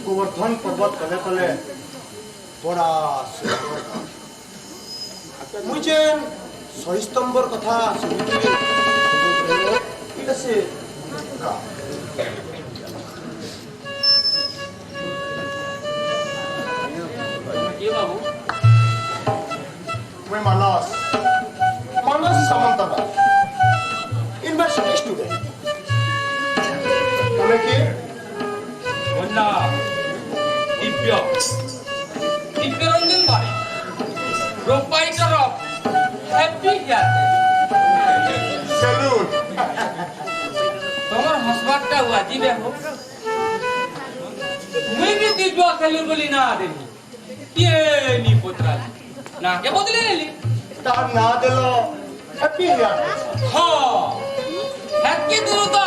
गोवर्धन पर्वत कले कले बड़ा मुझे सही स्तंभर कथा सुनिथिली से मैं मानस सामंतराय यूनिवर्सिटी स्टूडेंट तुम्हें की दिव्य रंजन बारे proprietor of happy hair salon তোমার হসবারটা हुआ जीवे हो मैं भी दिव्य सैलून बोली ना देनी ये नी पुत्रा ना के बदले लेली तार ना देलो हैप्पी हेयर हां हैप्पी दिलो तो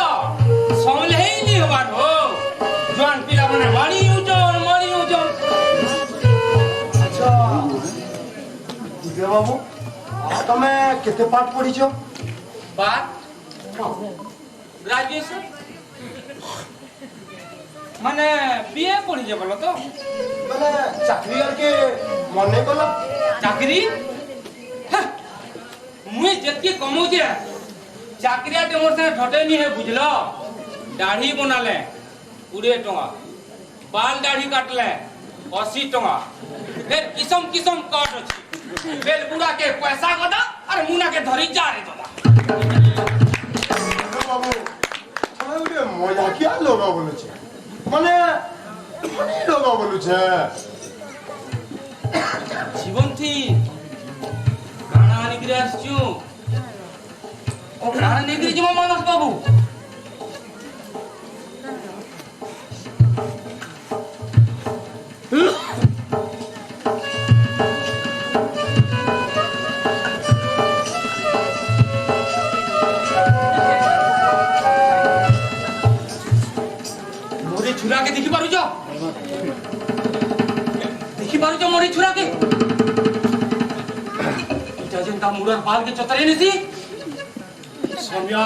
समले ही नहीं होबार हो जवान पिला माने वाणी उजन अच्छा दिव्य बाबू तमे केते पाठ पढ़ी छो बात ग्रेजुएशन माने बीए पढ़ी जे बोलो तो माने चाकरी करके मने कला चाकरी मुई जत्ती कमौ जे चाकरिया ते मोर से ठटे नहीं है बुझलो दाढ़ी बनाले 20 टका बाल दाढ़ी काटले 80 टका फिर किसम किसम काट अछि बेल बुढ़ा के पैसा गदा और मुना के धरी जा रे ददा बाबू तमे उडे मजाकिया लोगा बोलु छे माने फनी लोगा बोलु छे जीवन थी गाना निकरे आछू ओ गाना निकरे जमा मानस बाबू छुरा के देखि पारु जो मोरी छुरा के इटा जनता मुरर बाल के चतरे नेसी सोम्या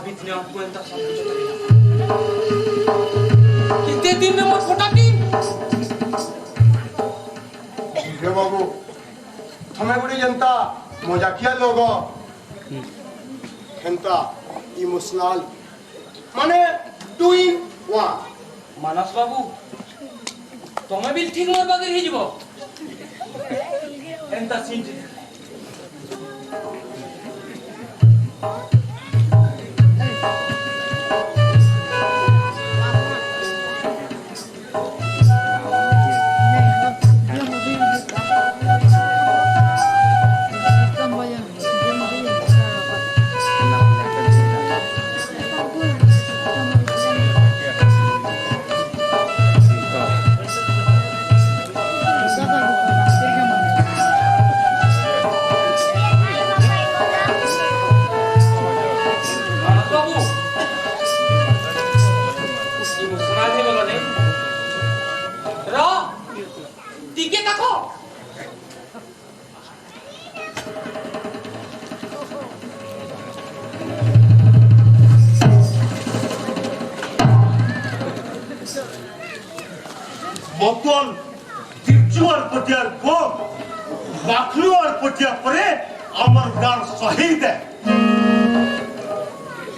बितने आपको एंता सब कुछ चतरे कितने दिन में मोर फोटा की दिव्य बाबू तमे गुडी जनता मजाकिया लोगो एंता इमोशनल माने 2 in 1 मानस बाबू तमे भी ठीक मोर बागे ही जीवो एंता सीन বর্তমান তিরচুয়ার পটিয়ার পর বাখলুয়ার পটিয়া পরে আমার গান শহীদ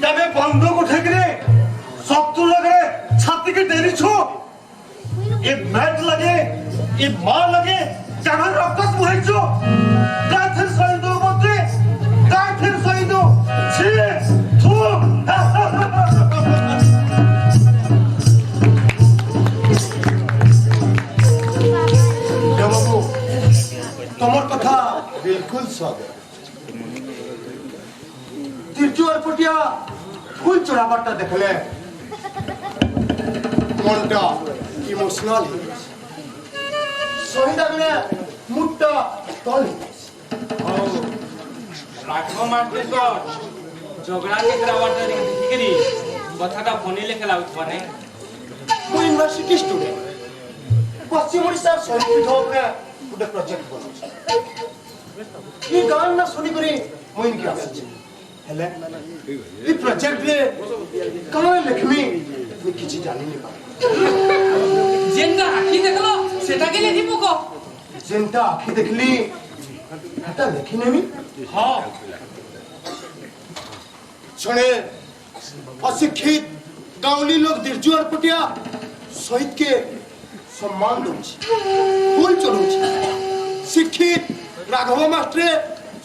তবে বন্ধক উঠে গিয়ে শক্ত লাগে ছাতিকে দেরিছো এ ম্যাট লাগে এ মা লাগে জানার রক্ত বহেছো গাথের শহীদ মধ্যে গাথের শহীদ ছি থু तमर कथा बिल्कुल सद तिरचुआर पटिया फुल चढ़ाबाटा देखले मनटा इमोशनल शहीद आगले मुट्टा तल लाखो मारते तो झगड़ा के करावाटा देखिकरी कथाटा फनी लेखे लाउथबा नै मु यूनिवर्सिटी स्टूडेंट पश्चिम ओडिशा शैलपीठ उपरे गोटे प्रोजेक्ट बनुଛି ये गान ना सुनी करी मु इनके आसी हेले ये प्रोजेक्ट रे कौन लिखमी मु किछि जानि नै पा जेनका आखि देखलो सेटा के लेखि पको जेनता आखि देखली हटा लिखि नेमी हां छणे अशिक्षित गांवली लोग दिरजुआर पटिया शहीद के सम्मान दउछि फूल चढ़उछि शिक्षित राघव मास्टर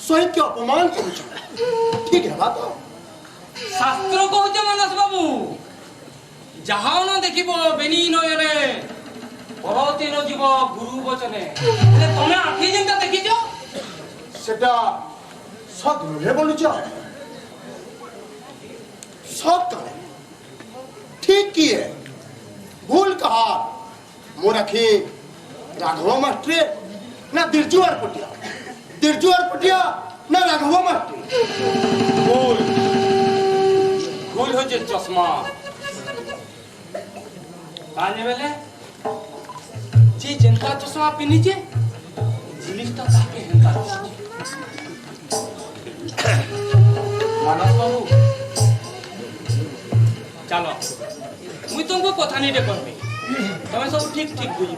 शहीद के अपमान करुछि ठीक है बात शास्त्र कहूचे मानस बाबू जहां न देखिबो बेनी नयने परती न जीव गुरु वचने तमे आखि जेनता देखिजो सेटा सद नुहे बोलुछ सद कहे ठीक किए भूल कहा मोर आखि राघव मास्टर ना दिरजुआर पटिया ना राघव मास्टर भूल भूल हो जे चश्मा काने बेले जी जनता चश्मा पिनी जे जिनिसटा ताके हेंता मानस बाबू चलो मुई तुमको कथा नहीं दे करबी तमे सब ठीक ठीक बुझी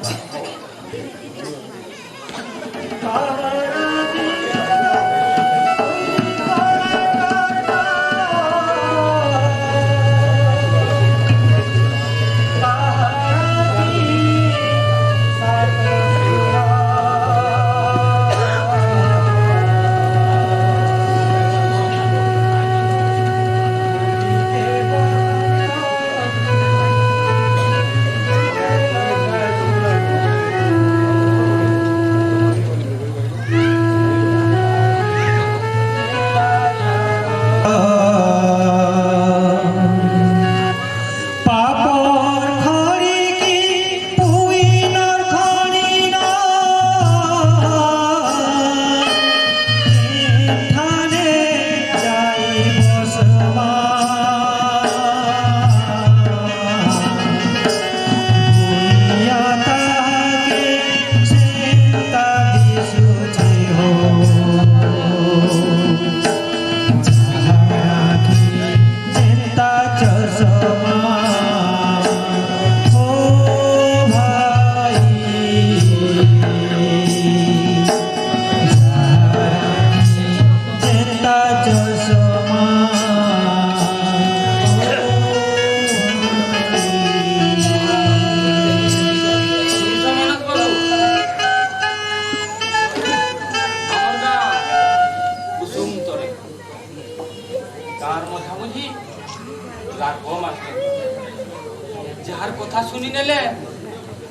जार कथा सुनी नेले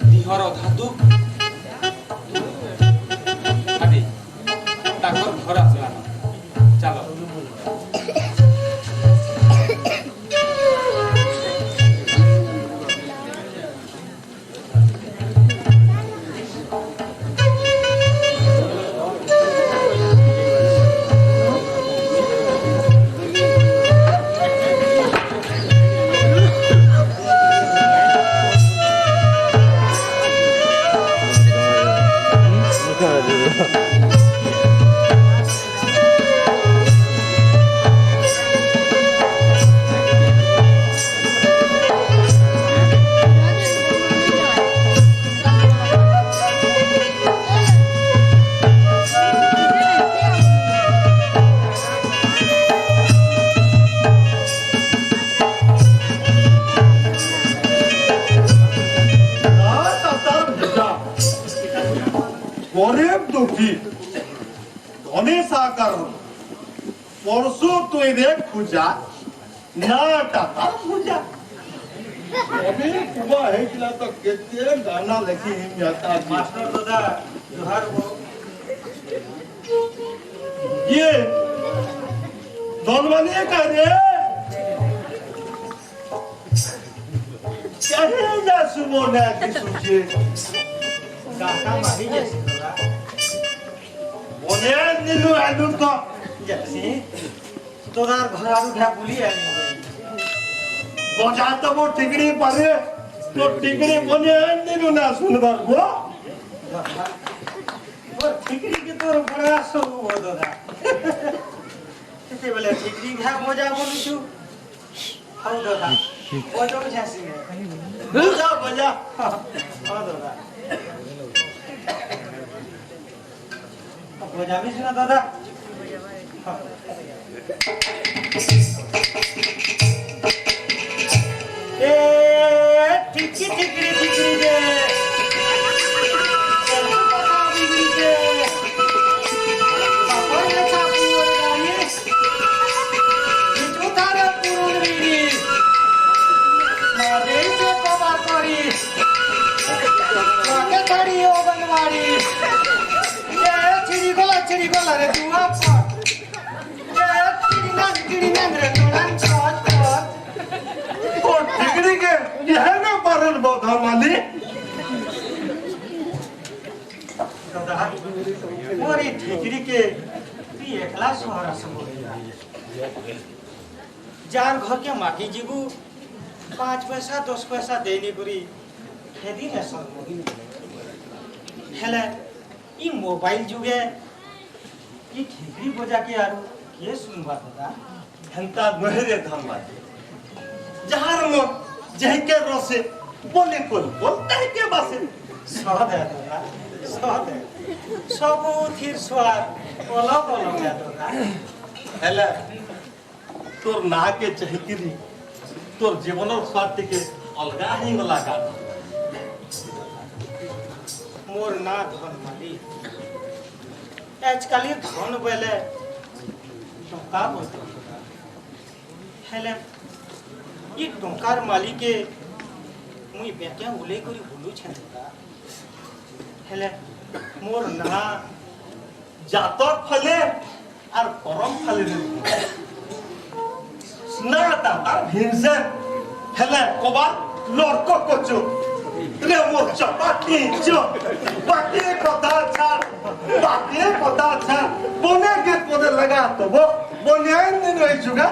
दिहर धातु आदि ताकर घर आसला चलो परसों तो इधर पूजा ना टाटा पूजा अभी सुबह है कि तो कितने गाना लिखी हिम जाता मास्टर दादा जोहार वो ये दोनवानी का रे चाहे जा सुबह ना कि सोचे काका मारी जैसे दादा बोले नीलू आलू तो जैसे तोरा घर आलू ढा बोली है बजा तो वो टिकड़ी पारे तो टिकड़ी बने दिनु ना सुनबार गो और ठिकरी के तोर बड़ा सब हो दादा केते बोले ठिकरी घा मजा बोलु छु हाउ दादा बजो छासी बजा बजा हां दादा बजा भी सुना दादा ए ठिकरी दे चिड़ी गोला रे तू आप चिड़ी नांग रे तू नांग छत ओ टिकड़ी के यह ना पारन बौधा वाली दादा मोरी ठिकरी के तू एकला सोहरा संग जार घर के माटी जीबू 5 पैसा 10 पैसा देनी करी हेदी न सब हेले ई मोबाइल जुगे ई ठिकरी बजा के आरो के सुनबा दादा हंता नहरे धनबाद जहार मो जह के रोसे बोले कोल बोलता है के बासे स्वाद है दादा स्वाद है सब थिर स्वाद अलग अलग है दादा हेला तोर ना के चहकिरी तोर जीवनर स्वाद के अलगा ही लगा मोर ना धन माली आजकल धन बेले टका बोलते हेले ई टकार मालिक के मुई बेक्या उले करी बोलू छे हेले मोर ना जातर फले और करम फले ना तार भिनसे हेले कोबा लड़को कोचो रे मोर चपाती जो बाकी कथा छा बोने के पौधे लगा तो वो बोने नहीं रही जुगा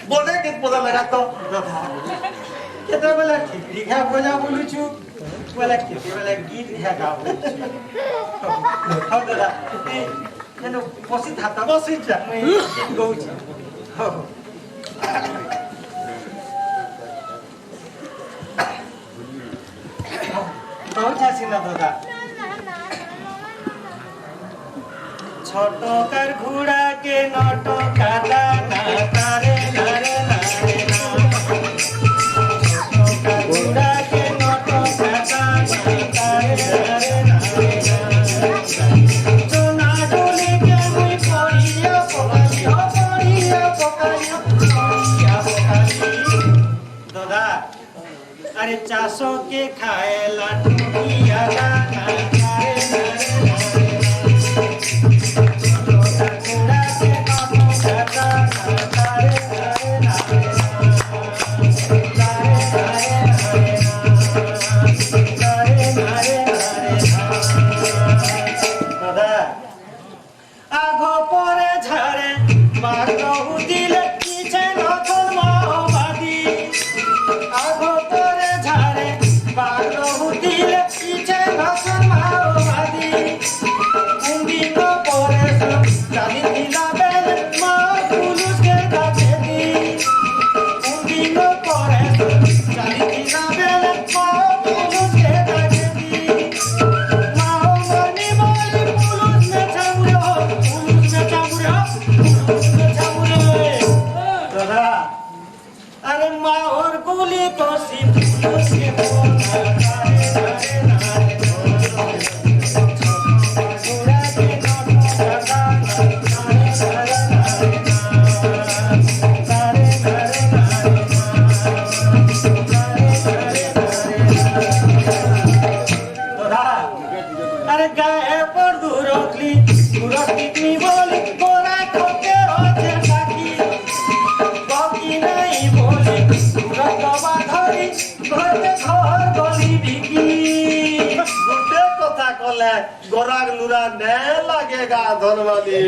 बोने के पौधे लगा तो केते बेला ठिकरी घा बजा बोलू छु बेला केते बेला गीत घा गा बोलू छु हो दादा ए हेलो बसी थाता बसी जा मैं गौ छु हो बहुत अच्छी ना दादा छोटो कर घोड़ा के नोटो काटा ना तारे नारे नारे ना छोटो कर घोड़ा के नोटो काटा ना तारे नारे नारे ना जो ना डोले के मुई पड़िया दादा अरे चासो के खाए लाटूया गाना तारे नारे गोराग नूरा नहीं लगेगा धनवाली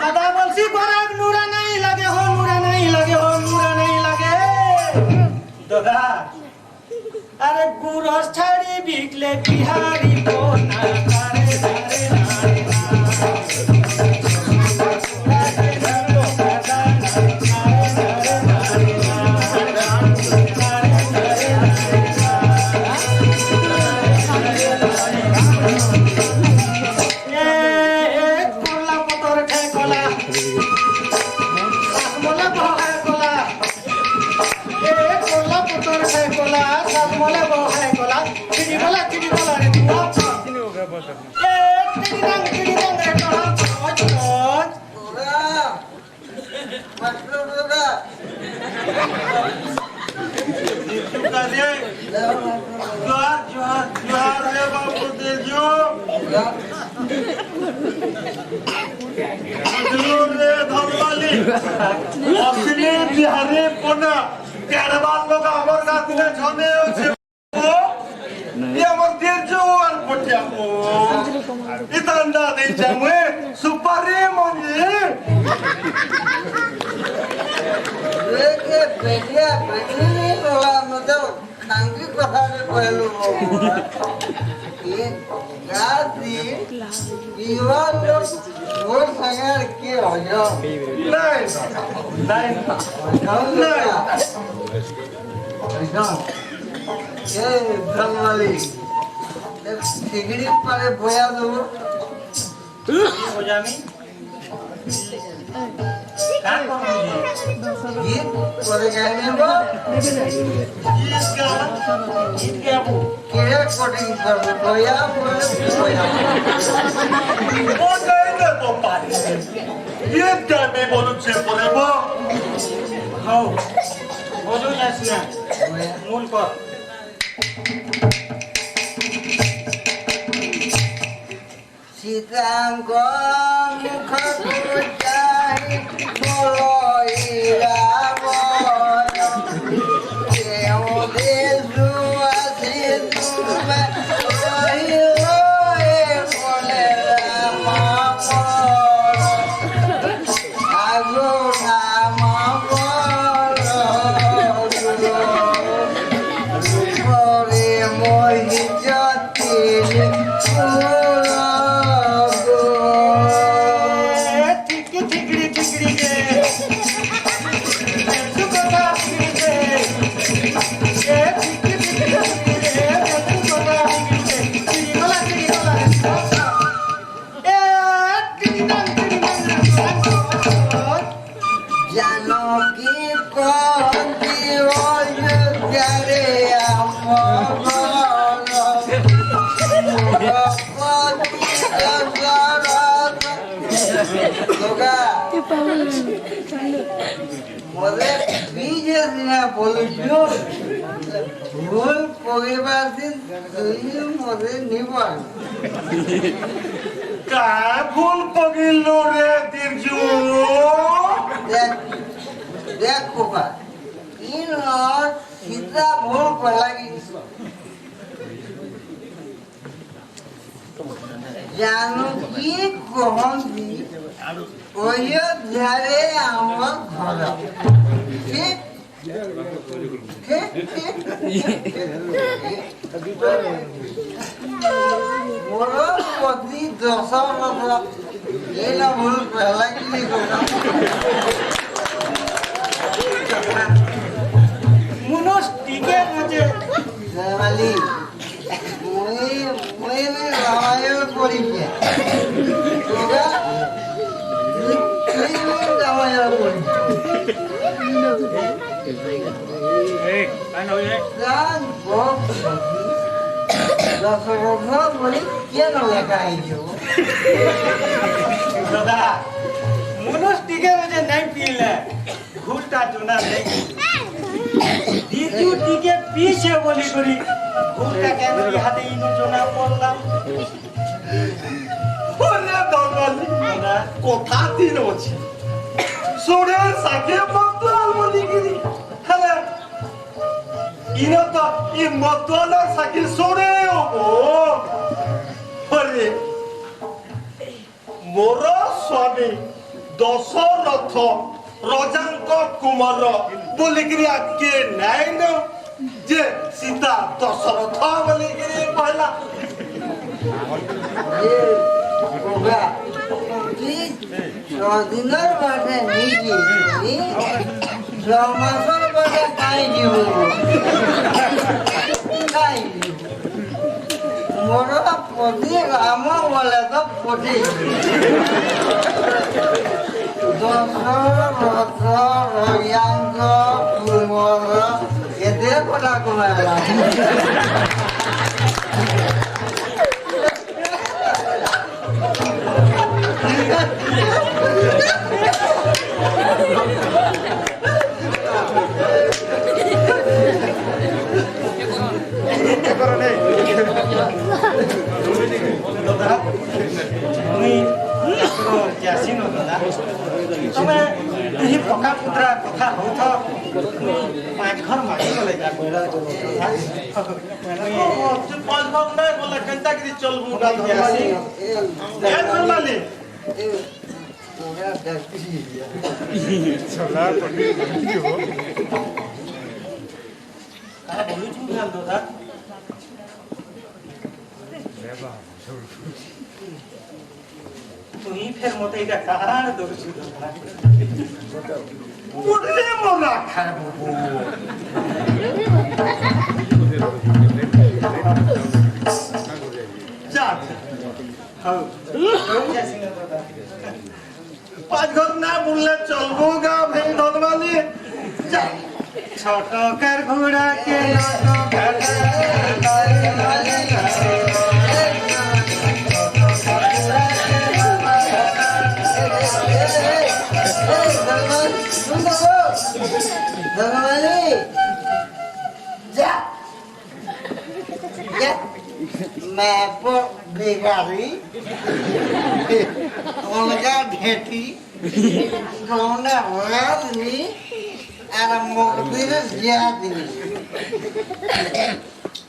दादा बोलसी गोराग नूरा नहीं लगे हो नूरा नहीं लगे हो नूरा नहीं लगे दादा अरे गुरस छाड़ी बिकले बिहारी बोना तारे तारे नारे बिहारी पोना कैरबाल लोग आवर गाती ने छने छे ये हमर देजो और पोटिया को इतंदा दे जामुए सुपारी मंगे के बेटिया बेटी रोला मतलब खांगी कथा के कहलु ये गादी दीवार लोग वो संगार के हो जाओ नहीं ये धनवाली ठिगड़ी पारे बोया दो हो जामी का कहूं ये पारे गाने बा इसका केड़ा कोटिंग कर दो बोया बोया वो नहीं ना तो पारी ये क्या मैं बोलूं छे परे बो हो बोलो यासिया मूल पर सीतांग मुख कुचाई बोलोईरा बोलो केओ देसु आसितुमे लोई बोले रामा बोलो आगो रामा बोलो बोले मोहि जतिले Mode bije dina bolucho bol pogibar din dui mode nibar का भूल पगिलो रे दिरजू देखो बा इन और सीधा भूल पड़ागी जानू की कौन दी ओयो ध्यारे आवा घर ठीक मोरो पत्नी दोसा मतलब ये ना भूल पहला की नहीं होगा मुनोस टीके मुझे जवाली मैं भी रामायण पढ़ी है होगा मैं भी रामायण पढ़ी जान बहुत दशरथ बोली क्या ना लगाई जो दादा मुनोस टीके मुझे नहीं पीले घुलटा चुना नहीं दीजू टीके पीछे बोली करी घुलटा के मेरी हाथे इनो चुना पड़ला ओरे दगली कोठा दिन अछि सोरे साके मतवाल बोलिगिरी हले इनो तो इ मतवाल साके सोरे ओबो ओरे मोर स्वामी दशरथ रजांक कुमार बोलिगिरी आके नाइन सीता दशरथ बोली गिरी कहला ये होगा दिनर बाटे नहीं समासर बाटे काई जीवो काई मोरा पति राम बोले तो पति दशरथ रयांग कुमार ये देखो ना कुमार तमे यही पका पुत्रा कथा हो था पांच घर माटी गले जा पांच बार नहीं बोला कंटा गिरी चल बुगा जासी ए कर माली चला पड़ी हो आ बोलू छु ध्यान दो दा तुही फिर मते इका कहां दो छु मुडले मोरा खाए बुबू जा हां जैसी न दादा पांच घर ना बोलले चलबोगा भाई धनवाली जा छोट कर घोड़ा के मैं पर बेगारी उनका ढेटी कौन है era morbida jadi.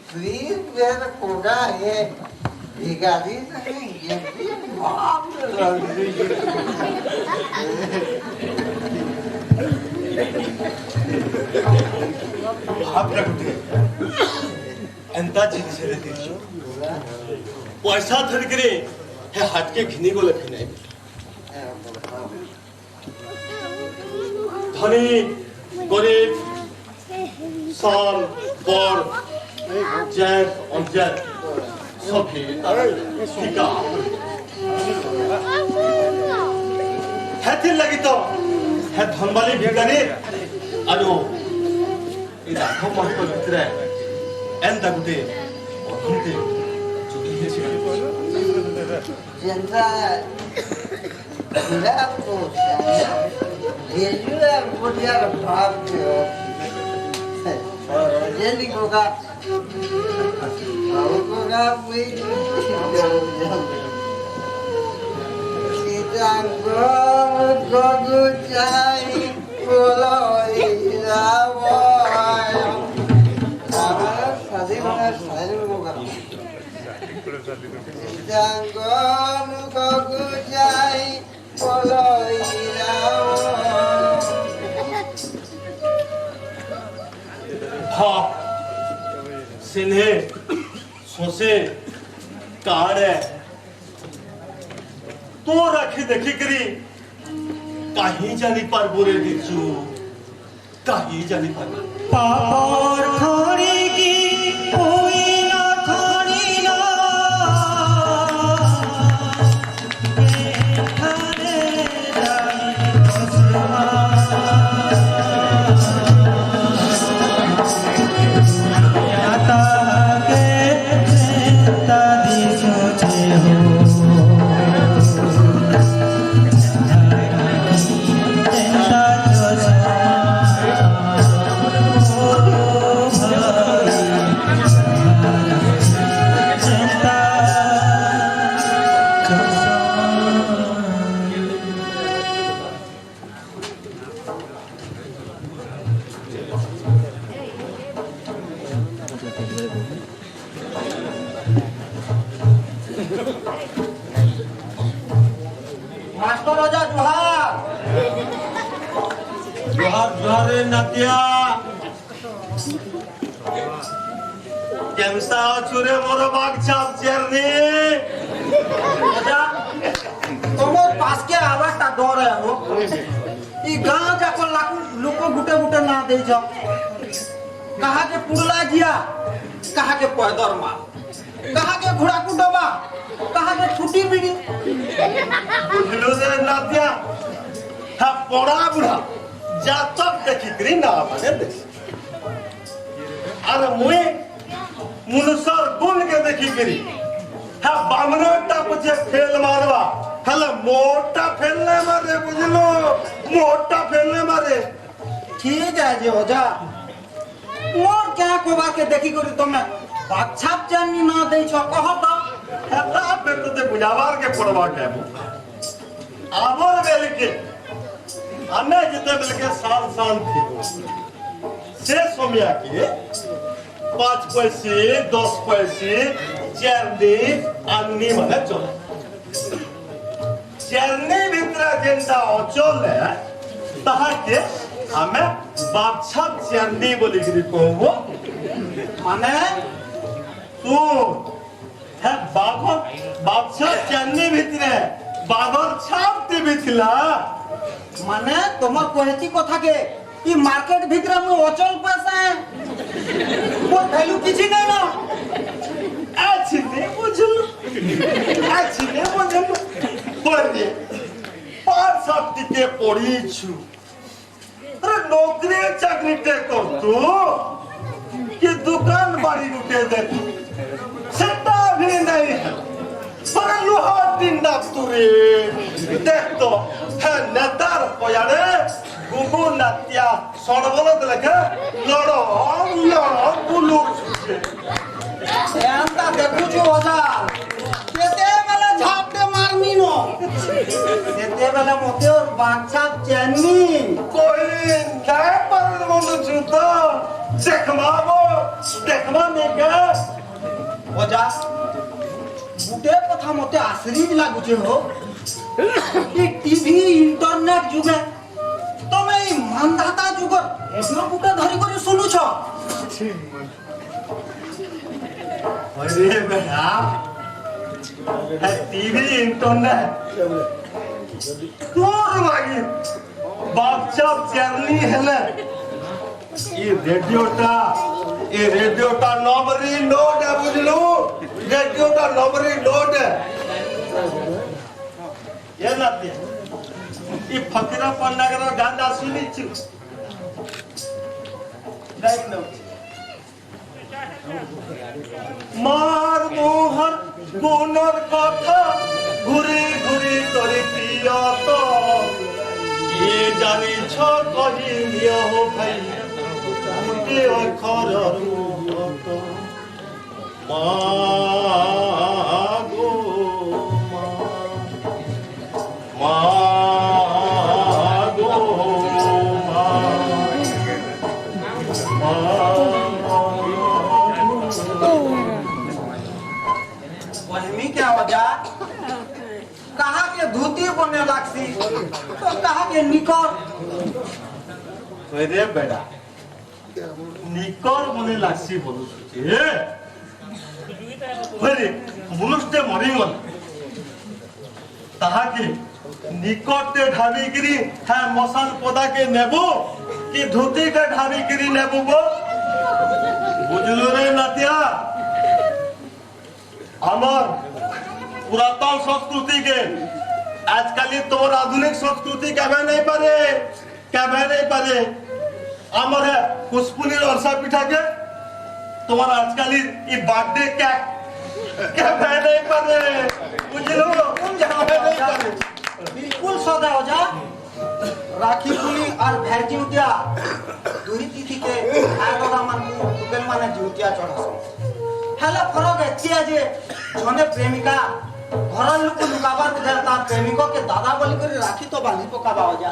Please ver koga ye digadi nahi ye आप रखते अंता चीज से रहती पैसा धर करे है हाथ के घिनी को लखने धनी गरीब साल बड़ जैत अनजैत सभी ठीका है लगी तो है धनवाली भिखारी अनु इदा हम को भितरे एंता गुटे अखंते चुकी है जनता bila ko dia juga punya bab jadi koga koga pui kita gogu cai poloi lawai apa sadi mana sadi koga jangan gogu cai poloi हाँ सिन्हे सोसे काड़े तो रखी देखी करी कहीं जानी पर बुरे दिचू कहीं जानी पर पार खड़ी की कोई ना खड़ी ना खाने जाई आता के चिंता दी सोचे हो चिंता जो master raja juhar जोहार जोहारे नतिया केमसा चुरे मोर बाग छाप चेरनी ओजा तमोर पास के आवाज ता डर है हो ई गांव जाको लोक गुटे गुटे ना दे जा कहा के पुरला जिया कहा के पैदर मार कहा के घोड़ा कुडबा कहा के छुट्टी बिड़ी बुझलो रे नातिया हा पोड़ा बुढ़ा जातक देखी करी ना माने देख अरे मुए मुनसर गुण के देखी करी हा बामनटा पछे फेल मारवा हले मोटा फेलने मारे बुझलो मोटा फेलने मारे ठीक है जे ओजा मोर क्या कोबा के देखी करी तमे बाछाप जानी ना दे छ कह तो हेता पे तो ते बुझावार के पड़वा के आवर बेल के अन्य जिते बेल के साल थी से सोमिया के 5 पैसे 10 पैसे चेरनी अन्नी माने चले चेरनी भीतर जेंदा अचले ताहा के हमें बाछा चेरनी बोली करी कहबो माने तू है बाछा चेरनी भीतर बाबर छापते भी थिला माने तमर कहती कथा के ई मार्केट भीतर में अचल पैसा है वो वैल्यू किछि नै ना अच्छी ने बुझलु पढ़े 5 साल टिके पढ़ी छु अरे नौकरी चाकरी ते करतु कि दुकान बाड़ी रुटे दे सेटा भी नहीं है पर लोहा दिन तुरे देख तो है नेतार पयारे गुगु नात्या सड़बलत लेखे लड़ो बुलु एंता देखु छु ओजा केते बेले झापटे मारनी नो केते बेले मोते और बाछाप चैनी कोई नहीं पर मुंड छुतो देखमा में के ओजा गुटे कथा मोते आश्चर्य लागु छे हो ई टीवी इंटरनेट जुगे तमे ई मानदाता जुगर एसनो गुटे धरि करी सुनु छ अरे बेटा है टीवी इंटरनेट तोर लागी बापचा चैरनी हेले ये रेडियोटा नंबरी नोट है बुझलू रेडियोटा नंबरी नोट है ये नाते ये फकीरा पंडा के गाना सुनी छु देख लो मार मोहर कोनर कथा घुरी घुरी तोरे पिया तो ये जानी छ कही लिया हो भाई उठे अखर रूप मागो मागो वहमी क्या वजह कहा के धोती बने लागसी तो कहा के निकर रे बेटा निकर बने लागसी बोलु छे रे मुनुष्टे मरिगल ताहा के निकटे ढाबी गिरी है मसान पदा के नेबो कि धोती के ढाबी गिरी नेबो बो बुझलो रे नातिया हमर पुरातन संस्कृति के आजकल तोर आधुनिक संस्कृति केबे नहीं पारे हमर है पुष्पुनी रसा पिठा के तुम्हारा आजकल ई बर्थडे केक केबे नहीं पारे बुझलो केबे नहीं पारे बिल्कुल सदा हो जा राखी पुली और भैरती उटिया दुही तिथि के आगोरा मन दुगल माने जुतिया चढ़ा हेला फरक एतिया जे जने प्रेमिका घर लोक लुकाबार बुझाता प्रेमिको के दादा बोली कर राखी तो बांधी पकाबा हो जा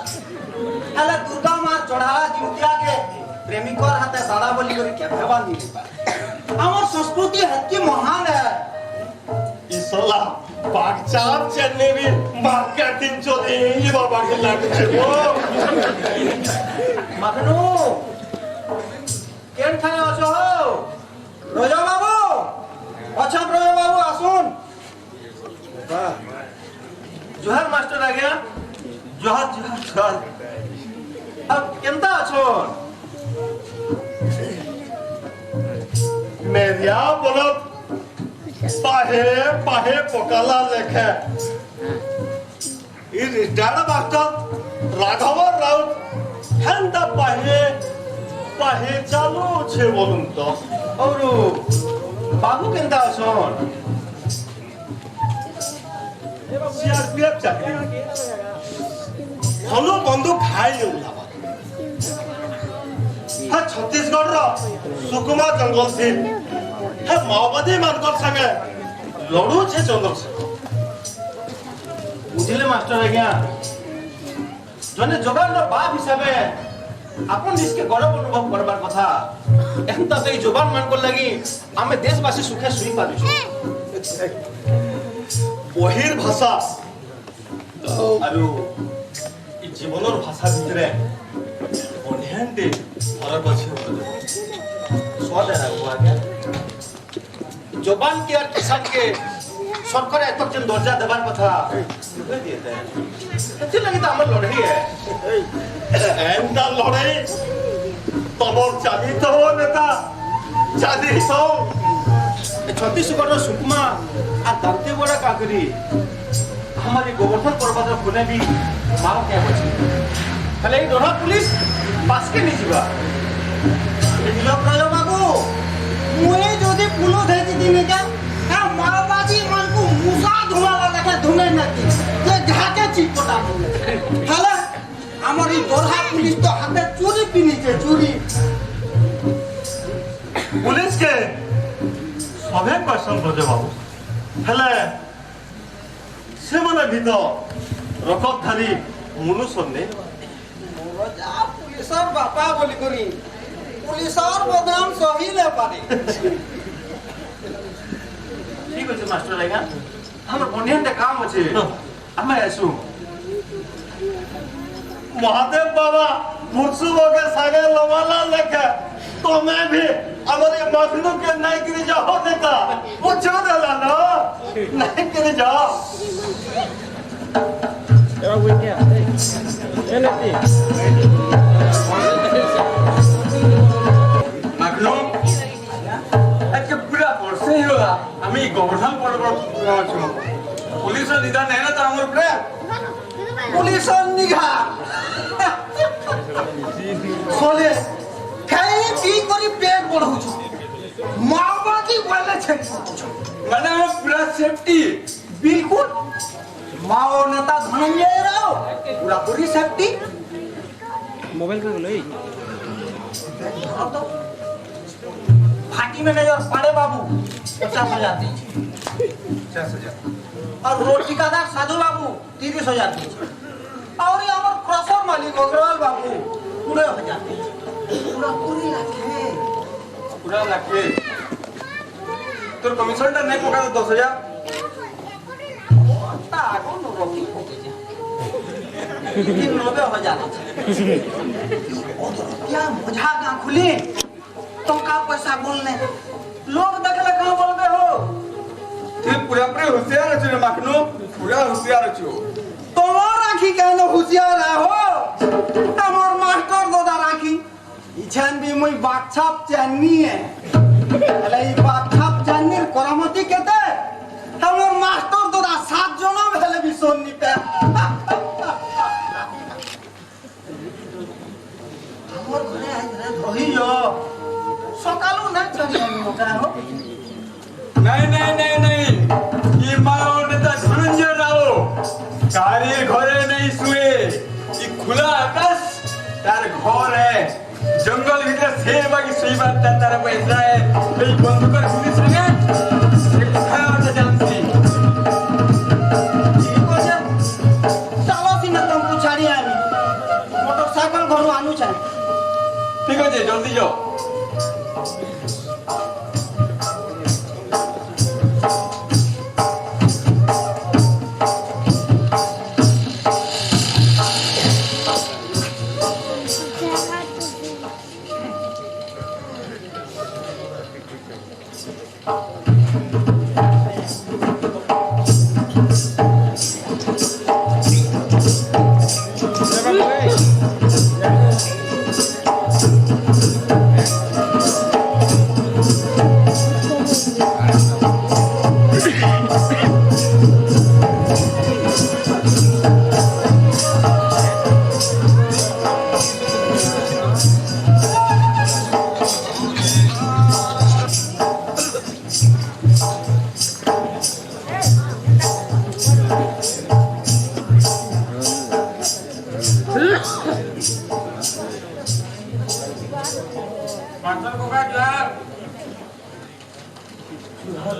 हेला दुर्गा मां चढ़ाला जुतिया के प्रेमिकोर हाथे दादा बोली कर के बांधी पा हमर संस्कृति हत्ती महान है इसला बागचाप चलने भी मार्केटिंग चले ये बाबा के लागे छो मगनू केन ठाने आछो हो या बोलो पाहे पाहे पकाला लेखे ये रिटायर्ड मास्टर राघव राउत हेंदा पाहे पाहे चालू छे बोलूं तो और बाबू केंदा असन सीआरपीएफ चाकरी हलो बंदूक खाई लेउला हा छत्तीसगढ़ रो सुकुमा जंगल से हा माओवादी मानकर संगे लड़ू छे चंद्रशेखर बुझिले मास्टर आज्ञा जने जोगान बाप हिसाबे अपन देश के गौरव अनुभव करबार कथा एंता तो जोबान मान को लगी आमे देशवासी सुखे सुई पालु बहिर भाषा आरु इ जीवनर भाषा भितरे अनेक फरक अछि स्वाद है ना आज्ञा जोबान के और किसान के सरकार एतक जन दर्जा देबार कथा कह दिए एते लगी तो हमर लड़ाई है एंदा लड़ाई तमर चाली तो हो नेता चाली तो छत्तीसगढ़ सुकमा आ दांते बड़ा काकरी हमारी गोवर्धन पर्वत कोने भी मार क्या बची खाली दोना पुलिस पास के नहीं जीवा लोक रहो बाबू मुए जोदी पुलो भेज दिने का का माओवादी मन को मुसा धुमाला लेके धुने नकी ये घाटे चिपटा हला हमारी दोरहा पुलिस तो हाथे चोरी पिनी के चोरी पुलिस के सबे क्वेश्चन रोजे बाबू हेले से माने भी तो रकत धारी मनुष्य ने रोजा पुलिसर बापा बोली करी पुलिसर बदनाम सही ले पारे ठीक है मास्टर आएगा हमर बनियान दे काम আছে हमें आसू महादेव बाबा मुर्सु के सागे लवाला लेके तो मैं भी हमारे मखनू के नहीं गिर जाओ देता वो छोड़ देला ना नहीं गिर जाओ मखनू আজকে পুরা বর্ষাই হলা আমি গোবর্ধন পর্বত আছো পুলিশের নিদান নেই না তো আমার উপরে पुलिसर निघा सोले खाई पी करी पेट बढ़ौछु माओवादी वाले छे মানে আমার পুরা সেফটি बिल्कुल माओ नेता धनंजय राव पूरा पूरी सेफ्टी मोबाइल का लो फाटी मैनेजर पाड़े बाबू 50,000 दीजिए 50,000 और रोड ठेकेदार साधु बाबू 30,000 दीजिए और ये हमारे क्रशर मालिक अग्रवाल बाबू 20,000 दीजिए पूरा पूरी रखे পুরা লাগে তোর কমিশনটা নাই পকা 10,000 ता आगो नो रोकी होके जा 90,000 क्या मजा का खुली तो का पैसा बोलने लोग देखले कहां बोलबे हो তুই পুরাপুরি হুঁশিয়ার আছো রে মখনু পুরা হুঁশিয়ার আছো তোমার রাখি কেন হুঁশিয়ার हो আমার মাস্টার দাদা রাখি ইছান বি মুই বাকছাপ চাননি এলে এই বাকছাপ চাননির করামতি কেতে আমার মাস্টার দাদা 7 জন ভেলে বি সন্নিতে আমার ঘরে আজ রাত রহিও সকালও না চলি আমি মোটা হো নাই নাই নাই নাই ये माओ नेता धनंजय राव कारी घरे नहीं सुए ये खुला आकाश तार घर है जंगल भीतर से बाकी सही बात तारा पैसा है ये बंदूकर पुलिस संगे एक खाया होता जानती चलो सिना तुमको छाड़ी आमी मोटरसाइकिल घरु आनु छ ठीक है जल्दी जाओ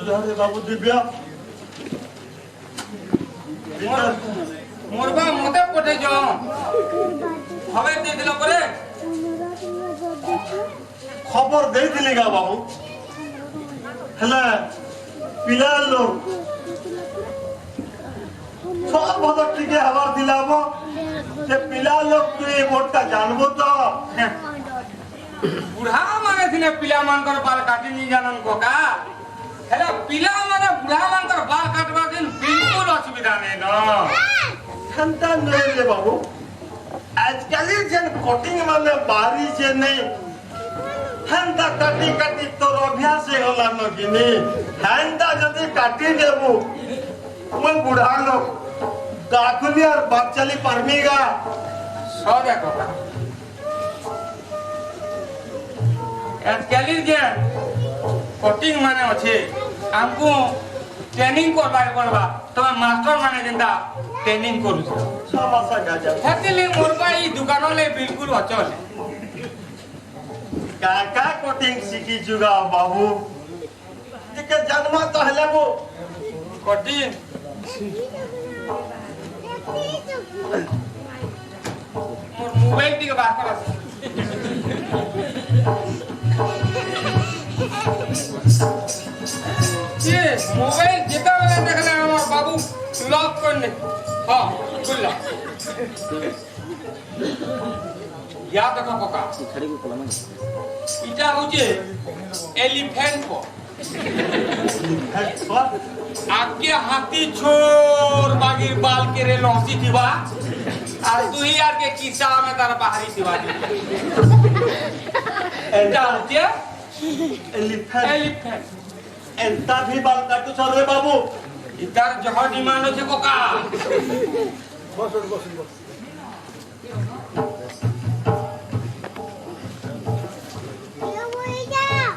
জোহারে বাবু দিব্যা মোরবা মতে পঠেছ হবে ଦେଇଥିଲ ପରେ খবর ଦେଇଥିଲି গা বাবু ହେଲେ ପିଲା ଲୋକ সব ভালো টিকে হবার দিলাম যে পিলা লোক তুই ভোটটা জানবো তো ବୁଢା ମାନେ ଥିଲେ ପିଲାମାନଙ୍କର ବାଲ କାଟି ନି ଜାନନ୍ କକା ହେଲେ ପିଲାମାନେ ବୁଢା ମାନଙ୍କର ବାଲ କାଟବା ଦିନ ବିଲକୁଲ ଅସୁବିଧା ନାହିଁ ନ হেনতা নয় রে বাবু আজকালি যেন কটিং মানে বাড়ি যে নেই হেনতা কাটি কাটি তোর অভ্যাস হলা নকিনি হেনতা যদি কাটি দেবু মই বুড়া লোক কাকুলি আর বাদ চালি পারমি গা সদে ককা আজকালির যে কোচিং মানে আছে আমকু ট্রেনিং করবার পড়বা তবে মাস্টার মানে যেটা ট্রেনিং করুছ সব আশা গাজা হেতিলি মোরবা এই দোকানলে বিলকুল অচল কাকা কটিং শিখি যুগা বাবু টিকে জন্মা তো হেলে বো কোচিং মোর মোবাইল টিকে বার করা ये मोबाइल जेता वाला देखले हमर बाबू लॉक करने हां खुल्ला या देखो पका इटा होचे एलिफेंट को आगे हाथी छोर बागी बाल के रे लौसी थीबा আর তুই আর কে কিসা মে তার বাহারি থীবা এটা হচ্ছে এলিফেন্ট এন্তা ভি বাল কাটু সরে বাবু ইতার জহ ডিমান্ড আছে কোকা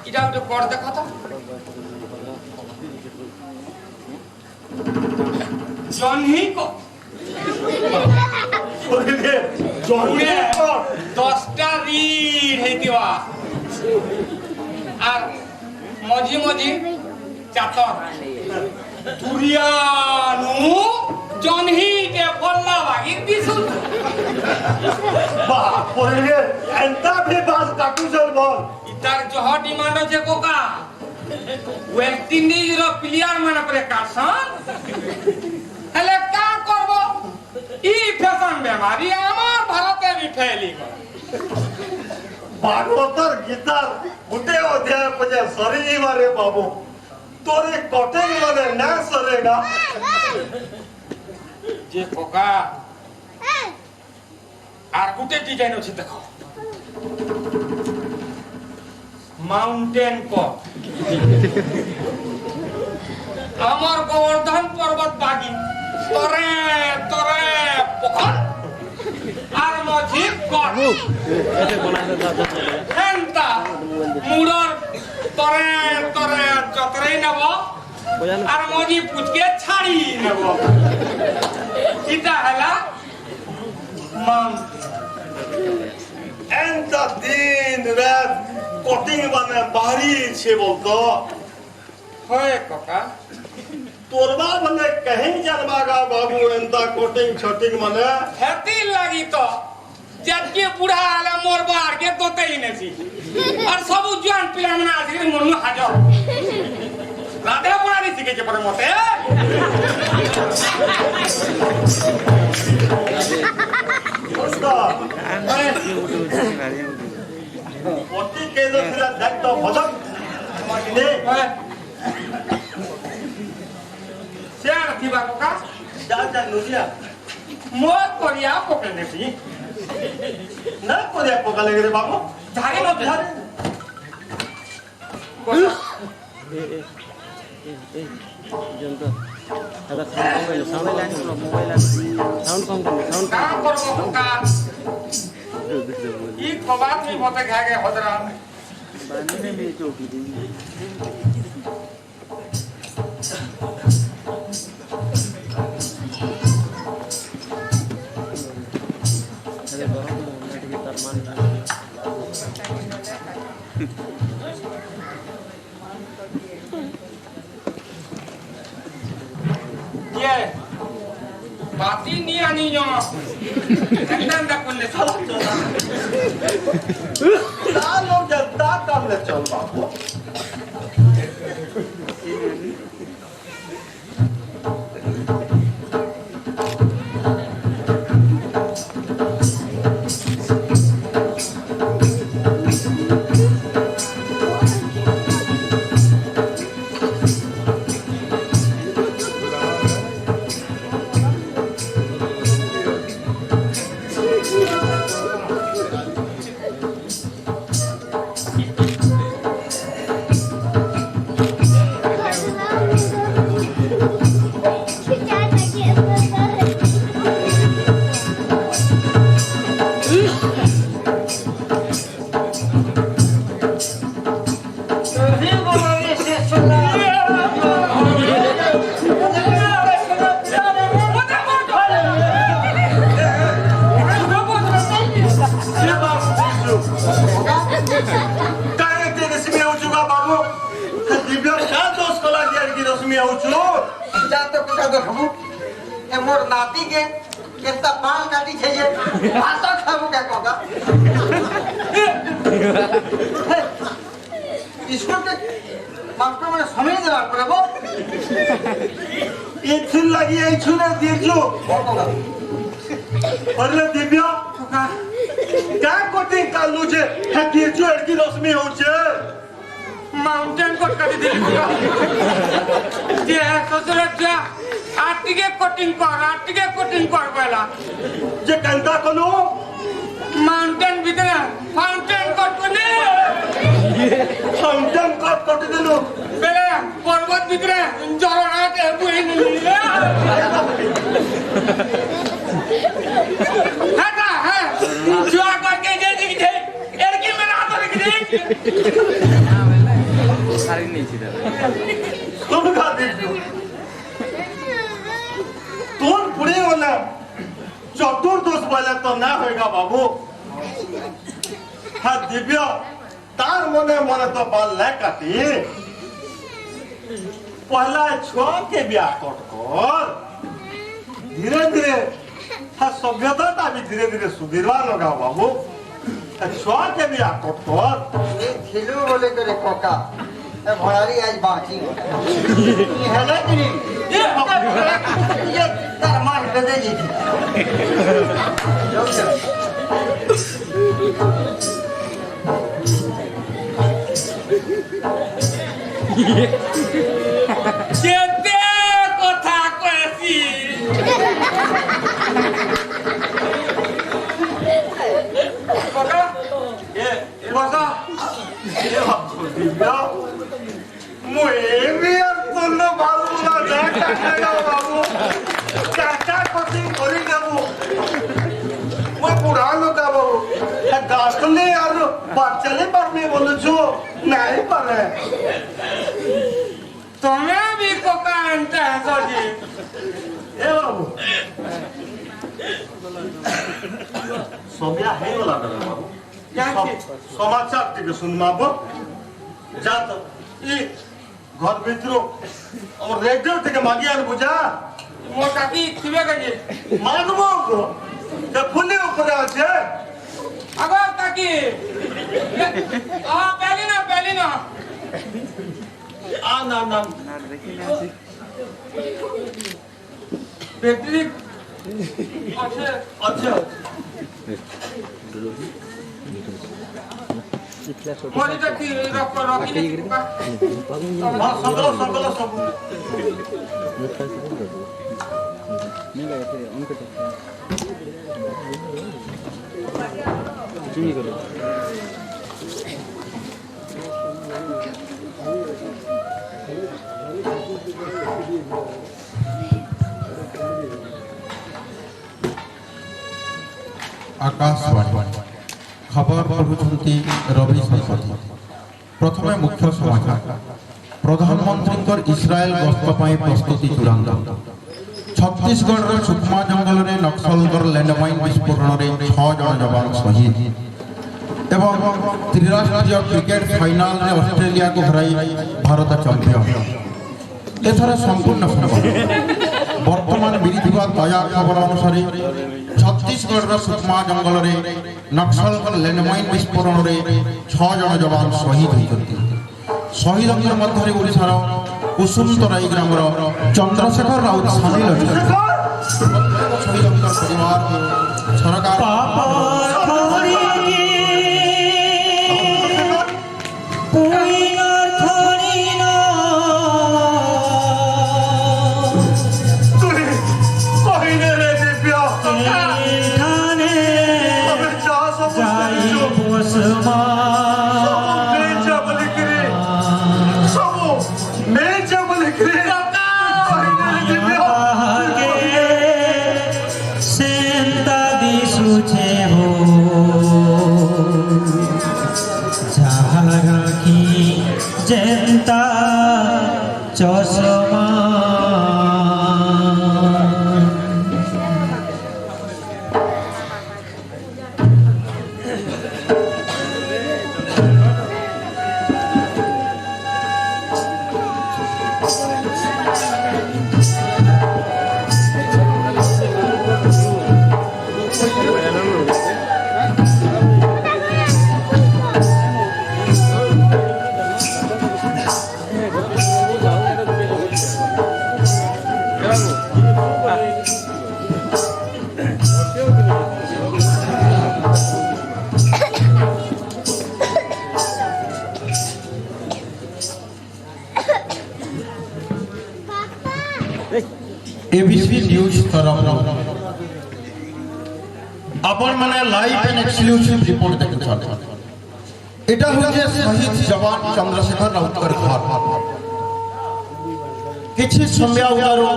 এটা একটু পড় দেখো তো জনহি কো ওরে জন্মে 10টা রিড হইতিবা আর মজি মজি চাতর তুরিয়ানু জনহি কে ফল্লা বাগি দিছু বাপ রে এন্তা ভি বাল কাটু সর বল ইতার জহ ডিমান্ড আছে কোকা ওয়েস্ট ইন্ডিজ র প্লেয়ার মানে পরে কাসন হেলে কা করব ই ফ্যাশন বেমারি আমার ভারতে বি ফেলি গো ভাগবতর গীতার গোটে অধ্যায় পজে সরি যাবারে বাবু তোরে কটিং মানে না সরেগা যে কোকা আর গুটে ডিজাইন আছে দেখো মাউন্টেন কট আমার গোবর্ধন পর্বত বাগি তরে তরে পখন আর মঝি কট হেনতা মুড়র তরে তরে যতরেই নেব আর মঝি পুচকে ছাড়ি নেব এটা হলা এন্তা দিন রাত কটিং মানে বাড়ি ছে বলতো হয় কাকা তোরবা মানে কहीं জানবাগা বাবু এন্তা কটিং ছটিং মানে হেতি লাগি তো যেতকে বুড়া আলা মোর বার কে তোতেই নেছি আর সব জোয়ান পিলা মানে আজকে মনু হাজর রাধে পড়ানি শিখেছে পরে মতে ওস্তা কটি কেজো ছিল দেখ তো ভজক নে শেয়ার থিবা কাকা যা যা নুজিয়া মোর করিয়া পকে নেছি না করে পকালে রে বাবু ধারে মত ধারে সাউন্ড কম করবে সাউন্ড কা করব কাকা ই কবা তুই মতে ঘাগে হদরা বানিয়ে মে চৌকি দিন আরে বড় মোমেন্ট তার মান बाती नहीं आनी जो एंदा कोले चला लोग जनता काम ले चल बाबू मोर नाती के कितना बाल काटी चाहिए भाषा खाबू क्या कोगा स्कूल के मास्टर मैंने समय देवा पड़ेगो इथिन लगी आई छुने दीजो अरे दिव्या क्या कोटिंग कालू छे है दीजो एडकी रश्मि होचे माउंटेन कोट कर दिली कोगा जे ससुर जा आटिके कोटिंग कर पहला जे कंता कलो माउंटेन भीतर फाउंटेन कोट कोने फाउंटेन कोट दिलो बेले पर्वत भीतर झरना के बुई मिली हटा है जो करके जे दिख दे एरकी में ना तो दिख दे सारी नहीं सीधा तुम खा दीजिए तुम पुणे वाला चतुर्दश वाला तो ना होएगा बाबू हाँ दिव्या तार मने मने तो बाल ले काटी पहला छुआ के ब्याह कर धीरे धीरे हाँ सभ्यता भी धीरे धीरे सुधीरवा लगा बाबू छुआ के ब्याह कर ये खिलू बोले करे कोका ए भड़ारी आज बाकी है ना कि नहीं ये तरमार बदे जी जेते কথা কইছি কোকা ये কোকা ये बात दिव्या मुझे भी अब तुमने बाबू ना देखा बाबू क्या कोचिंग करेंगे वो मैं पुरानो का बाबू गाछले यार बच्चे पर मैं बोलूं जो नहीं पारे তুমি भी কোকা আনতে আসি ए बाबू सोमिया है वाला कर बाबू क्या समाचार टिके सुन माबो जा तो ई घर भितरो और रेडियो टिके मागियान बुझा মো কাকি থিবে কাকি मानबो को जे फुली ऊपर আছে আগো কাকি পেলি না आ ना ना ব্যাটারি আছে अच्छा इतना छोटा মোদি কাকি রকি हां संगलो सब नहीं लगा थे उनके तो चुनी करो आकाशवाणी खबर पढ़ुंट रवि संपति प्रथम मुख्य समाचार प्रधानमंत्री इस्राएल गस्त प्रस्तुति चूड़ांत छत्तीसगढ़ सुकमा जंगल में नक्सल लैंडमाइन विस्फोरण में 6 जन जवान शहीद एवं त्रिराष्ट्रीय क्रिकेट फाइनाल में ऑस्ट्रेलिया को हराई भारत चैंपियन एथर संपूर्ण বর্তমান মিলিଥିବା তাজা খবর অনুসারে ছত্তিশগড়র সুকমা জঙ্গলরে নক্সলଙ୍କର ল্যান্ডমাইন বিস্ফোরণরে 6 জন জবান শহীদ হয়েছেন। শহীদঙ্কর মধ্যে ওড়িশার কুসুমতরাই গ্রামর চন্দ্রশেখর রাউত সামিল অনেক। শহীদঙ্কর পরিবার সরকার जनता चौसमा एबीसी न्यूज तरफ अपन माने लाइव एंड एक्सक्लूसिव रिपोर्ट देखछन। एटा होजे शहीद जवान चंद्रशेखर राउतकर घर। किछि समय उतारो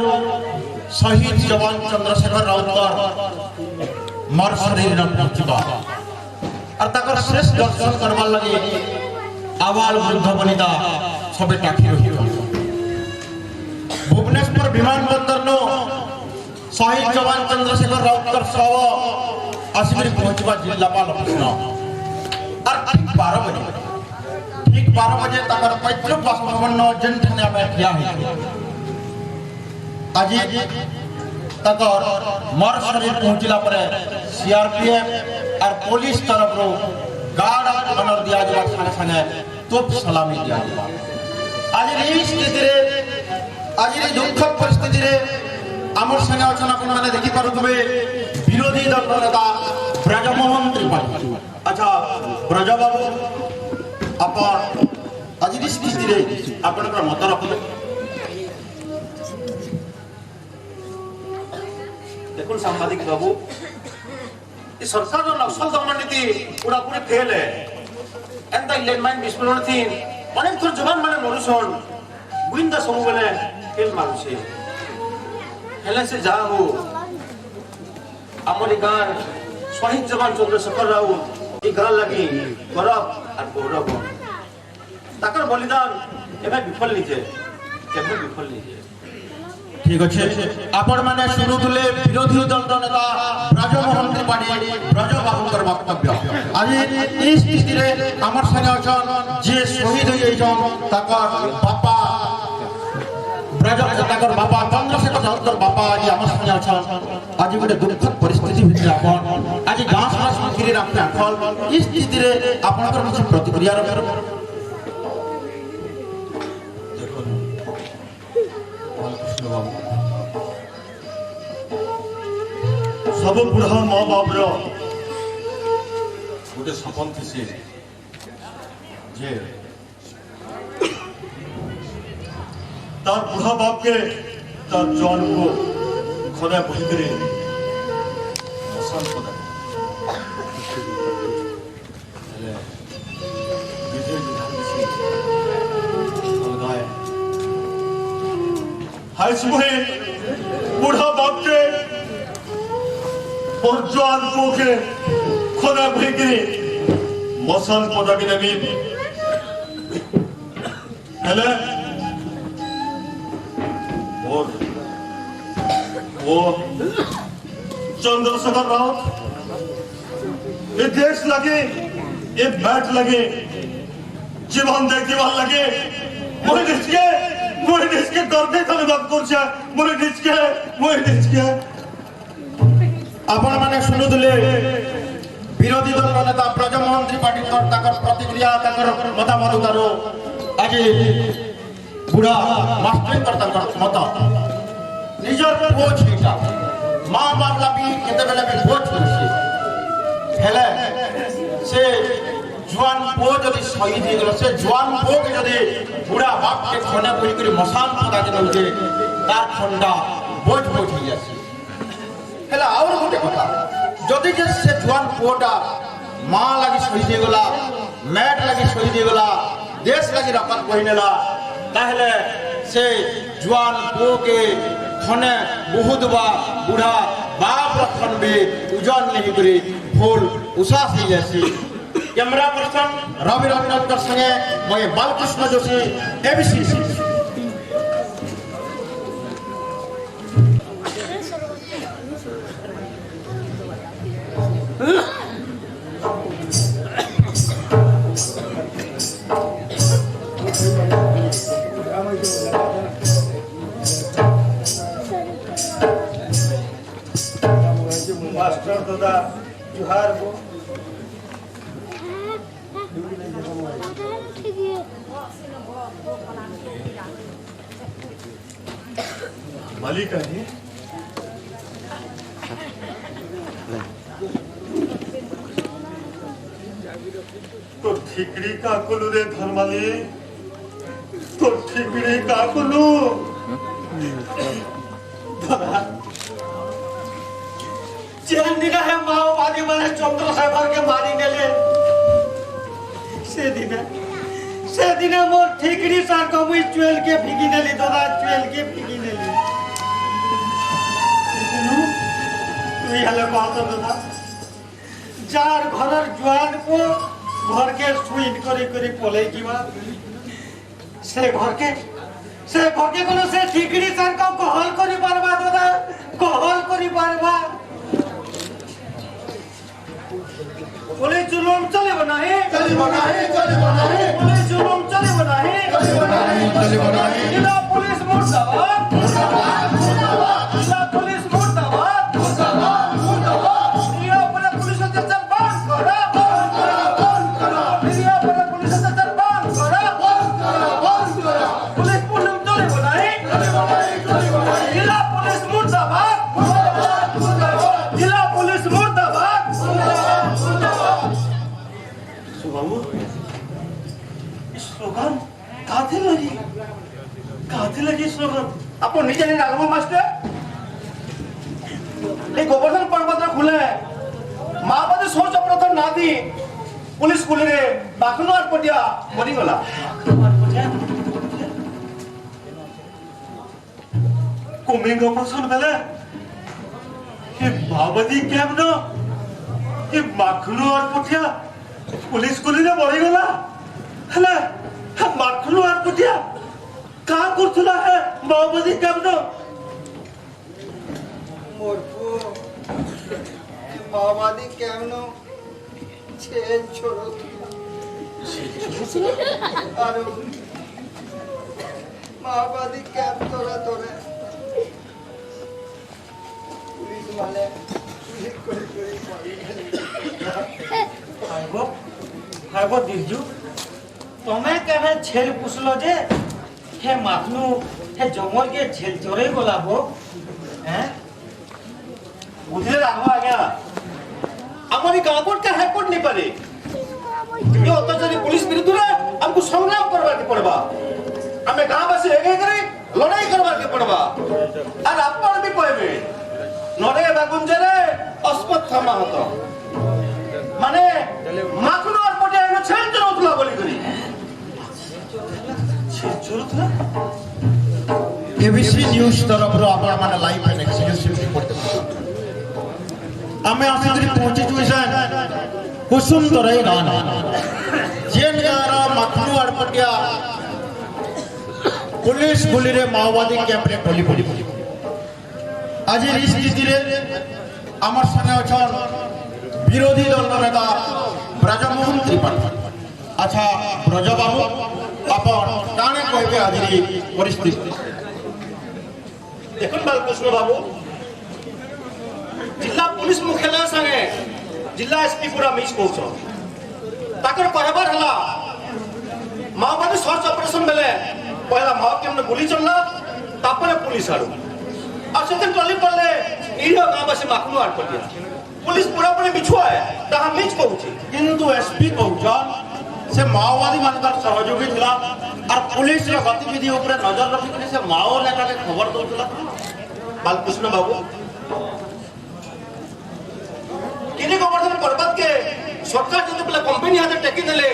शहीद जवान चंद्रशेखर राउतकर मर शरीर न पहुंचबा और तकर शेष दर्शन करबा लगे आवाल वृद्ध बनिता सबे टाकी रही। भुवनेश्वर विमानबंदर नो शहीद जवान चंद्रशेखर राउतकर शव आसिक पहुंचवा जिलापाल ऑफिस न और ठीक 12 बजे तकर पैतृक बासभवन न जनठिया में ठिया है। आज तकर मर शरीर पहुंचला पर सीआरपीएफ और पुलिस तरफ रो गार्ड ऑनर दिया जवा संगे संगे तोप सलामी दिया। आज এই স্থিতিরে आज दुख परिस्थिति आमर संगे अच्छा अपन मैंने देखी पारे विरोधी दल नेता ब्रजमोहन त्रिपाठी। अच्छा ब्रजबाबू आप आज स्थिति आपण मत रखते देखो सांबादिक बाबू सरकार नक्सल दमन नीति पूरा पूरी फेल है। एंता लैंडमाइन विस्फोरण थी अनेक थोर जवान माने मरुसन गुइंदा सब बेले फेल मारुछे हेले से जा हो हमर गार शहीद जवान चंद्रशेखर राउत ई गाल लगी गौरव और गौरव ताकर बलिदान एबे विफल नीचे केबे विफल नीचे। ठीक अच्छे आपण माने शुणुले विरोधी दल नेता ब्रजमोहन त्रिपाठी ब्रजबाबूकर वक्तव्य। आज ई स्थिति रे हमर संगे अछन जे शहीद होई जन ताकर बापा ब्रजताकर बापा चंद्रशेखर राउतकर बापा आज हमर संगे अछन। आज गोटे दुखद परिस्थिति भितर आपण आज गांव समाज गिरी राखते आखल ई स्थिति रे आपनकर किछ प्रतिक्रिया रे सब बुढ़ा माँ बाप गोटे सपन थी जे तार बुढ़ा बाप के तार जवान को खने बही करे हाय सुबह बुढ़ा बाप के और जवान को के खने बही करे मसान पदा की नमी हेले वो चंद्रशेखर राउत ये देश लगे ये बैठ लगे जीवन देखने वाल लगे मोरे देश के दर्द धन्यवाद करछे मोरे देश के শুনুলে বিরোধী দল নেতা ব্রজমোহন ত্রিপাঠী তাঁর প্রতিক্রিয়া তাঁর মতামত তার আজ বুড়া মাস্টর তাঁর মত নিজের পুଅ ଝିଅଟା মা বাপ লাগি কেতবেলে বোঝ করছে হেলে সে জোয়ান পুଅ যদি শহীদ হয়ে গেল সে জোয়ান পুଅকে যদি বুড়া বাপকে খনে বলি করে মশান পদাকে নৌছে তার খন্ডা বোঝ বোঝ হয়ে যাচ্ছে হেলে আর গোটে কথা যদি যে সে জোয়ান পুଅটা মা লাগি শহীদ হয়ে গলা ম্যাট লাগি শহীদ হয়ে গলা দেশ লাগি রক্ষা করে নেলা তাহলে সে জোয়ান পুଅকে খনে বহুত বা বুড়া বাপ রক্ষণ भी उजन नहीं करे फूल उषा से जैसी कैमरा पर्सन रवि रत्नाकर संगे मैं बालकृष्ण जोशी एबीसी मास्टर दादा जुहार को मालिक आहे तो ठिकड़ी का कुलू रे धर्माली तो ठिकड़ी का कुलू जेन दिन है माओवादी माने चंद्रशेखर के मारी नेले से दिन मोर ठिकड़ी सार को मुई चुएल के फिकी नेली दादा चुएल के फिकी नेली तू हेले बात दादा जार घरर जुआन को घर के सुइन करी करी पले जीवा से घर के कोनो से ठिकड़ी सार को कहल करी पारबा दादा कहल करी पारबा बोले जुलूम चले बनाए बोले जुलूम चले बनाए जिला पुलिस मुर्दाबाद जिला पुलिस मुर्दाबाद जिला पुलिस स्टेशन बंद करो जिला पुलिस स्टेशन बंद करो पुलिस पूनम चले बनाए जिला पुलिस मुर्दाबाद जिला पुलिस मुर्दाबाद बाबू स्लोगन काथे लगी स्लोगन अपन नीचे नहीं डालो मास्टर ये गोवर्धन पर्वत खुले माओवादी सोच प्रथम नादी पुलिस खुले रे बाखनवार पटिया मरी गला कुमिंग ऑपरेशन बेले ये माओवादी कैम्प न ये माखनो और पुटिया पुलिस कुली ने मरी गला हले माखनो और पुटिया का करथला है माओवादी कैम्प न मोरपो माओवादी कैमनो छेल छोड़ो और माओवादी कैम्प तोरा तोरे पुलिस वाले पुलिस कोई मारी हाइबो दिजू तमे केने छेल पुसलो जे हे माखनु हे जंगल के छेल चोरे गला हो हैं बुझे राखो आज्ञा हमारी गांवकोट का हाईकोर्ट नहीं पारे ये अत्याचारी पुलिस विरुद्ध रे हमको संग्राम करवा के पड़बा हमें गांववासी एक करे लड़ाई करवा के पड़बा और अपन भी कहबे नरे बागुंजरे अस्पत माहतो माने माखनो और पटे एनो छेल चोरतला बोली करी छेल चोरतला एबीसी न्यूज तरफ रो आपण माने लाइव एंड एक्सक्लूसिव रिपोर्ट आमे आसिद्री पहुंची जुइसन कुसुम तोरे गान जेन गारा मखनु अड़पटिया पुलिस गुली रे माओवादी कैंप रे टोली पड़ी आज इस स्थिति रे हमर संगे अछन विरोधी दल नेता ब्रजमोहन त्रिपाठी अच्छा ब्रज बाबू आपण काने कहबे आज परिस्थिति देखो बालकृष्ण बाबू जिला पुलिस मुख्यालय संगे जिला एसपी पूरा मिस कौच ताकर कहबार हला माओवादी सर्च ऑपरेशन बेले पहला माओ के हमने गोली चलना तापरे पुलिस आड़ू और सेकंड टली पड़ले इहो गांववासी माखनु आड़ पड़ दिया पुलिस पूरा पूरी मिछुआ है ताहा मिछ कहूची किंतु एसपी कहउछन से माओवादी मानकर सहयोगी थिला और पुलिस रे गतिविधि ऊपर नजर रखि से माओ नेता के खबर दउतला बालकृष्ण बाबू किनी गोवर्धन पर्वत के सरकार जो पहले कंपनी हाथ टेकी देले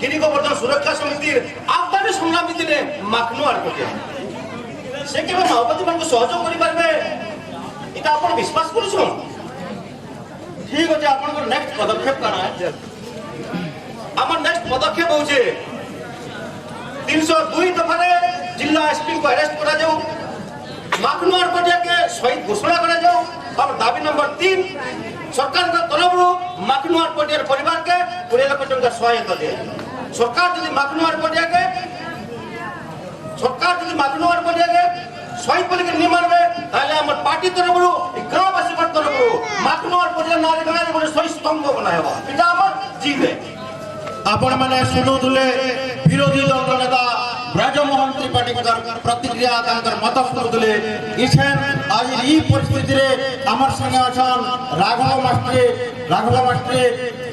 किनी गोवर्धन सुरक्षा समिति आपदानी संग्रामी दिने माखनु आड़ पड़ से केवल माओवादी मान को सहयोग करि पारबे इटा अपन विश्वास करूछन ठीक अछि अपन नेक्स्ट पदक्षेप करा है আমার নেক্সট পদক্ষেপ হচ্ছে 302 দফারে जिला एसपी को अरेस्ट करा जाओ माखनु आड़ पटिया के शहीद घोषणा करा जाओ और दाबी नंबर 3 सरकार का तरफ माखनु आड़ पटिया परिवार के 20 लाख टका सहायता दे सरकार यदि माखनु आड़ पटिया के शहीद बोल के नहीं मानबे ताले हमर पार्टी तरफ गांववासी तरफ माखनु आड़ पटिया नारी गांव गोटे शहीद स्तंभ बनाएबा इटा हमर जीव है आपण माने सुनुले विरोधी दल नेता ब्रजमोहन त्रिपाठी प्रतिक्रिया तांकर मत सुनुले इछन आज ई परिस्थिति रे हमर संगे अछन राघव मास्टर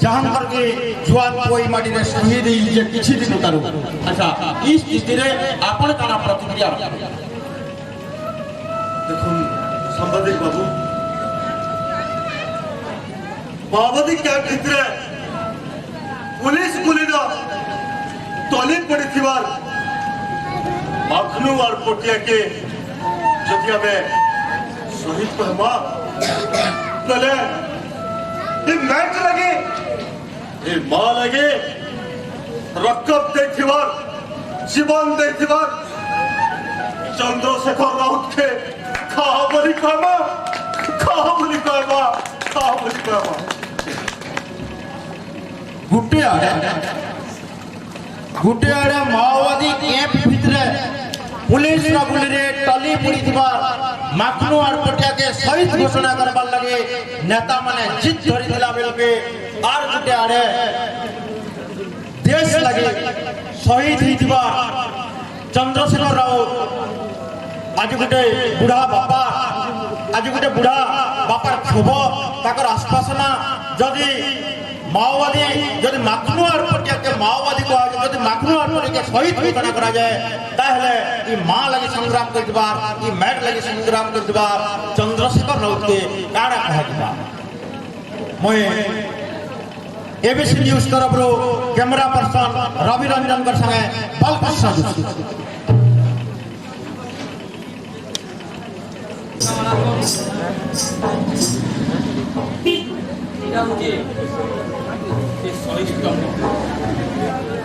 जहांगीर के जुआन कोई माटी रे शहीद जे किछि दिन तारु अच्छा ई स्थिति रे आपण काना प्रतिक्रिया देखो संवादिक बाबू माओवादी क्या कहते पुलिस गुलिना तली पड़ी थिवार माखनु और पोटिया के जदि हमें शहीद कहमा तले ये मैच लगे ये मां लगे रकब दे थिवार जीवन दे थिवार चंद्रशेखर राउत के खाबली कहमा गुटे आड़े माओवादी कैंप भितरे पुलिस रा गुली रे टली पड़ी थिबा माखनु आड़ पटिया के शहीद घोषणा करबार लगे नेता माने जिद धरि दिला बेल के आर गुटे आड़े देश लगे शहीद ही थिबा चंद्रशेखर राउत आज गुटे बुढ़ा बापार क्षोभ ताकर आश्वासना जदि माओवादी जदि माखनु आड़ पटिया के माओवादी को जदि माखनु आड़ पटिया के शहीद घोषणा करा जाए ताहले ई मां लगे संग्राम कर दिबा ई मैट लगे संग्राम कर दिबा चंद्रशेखर राउत के काड़ा कहा दिबा मोय एबीसी न्यूज तरफ रो कैमरा पर्सन रवि रंजन कर संगे बालकृष्ण जोशी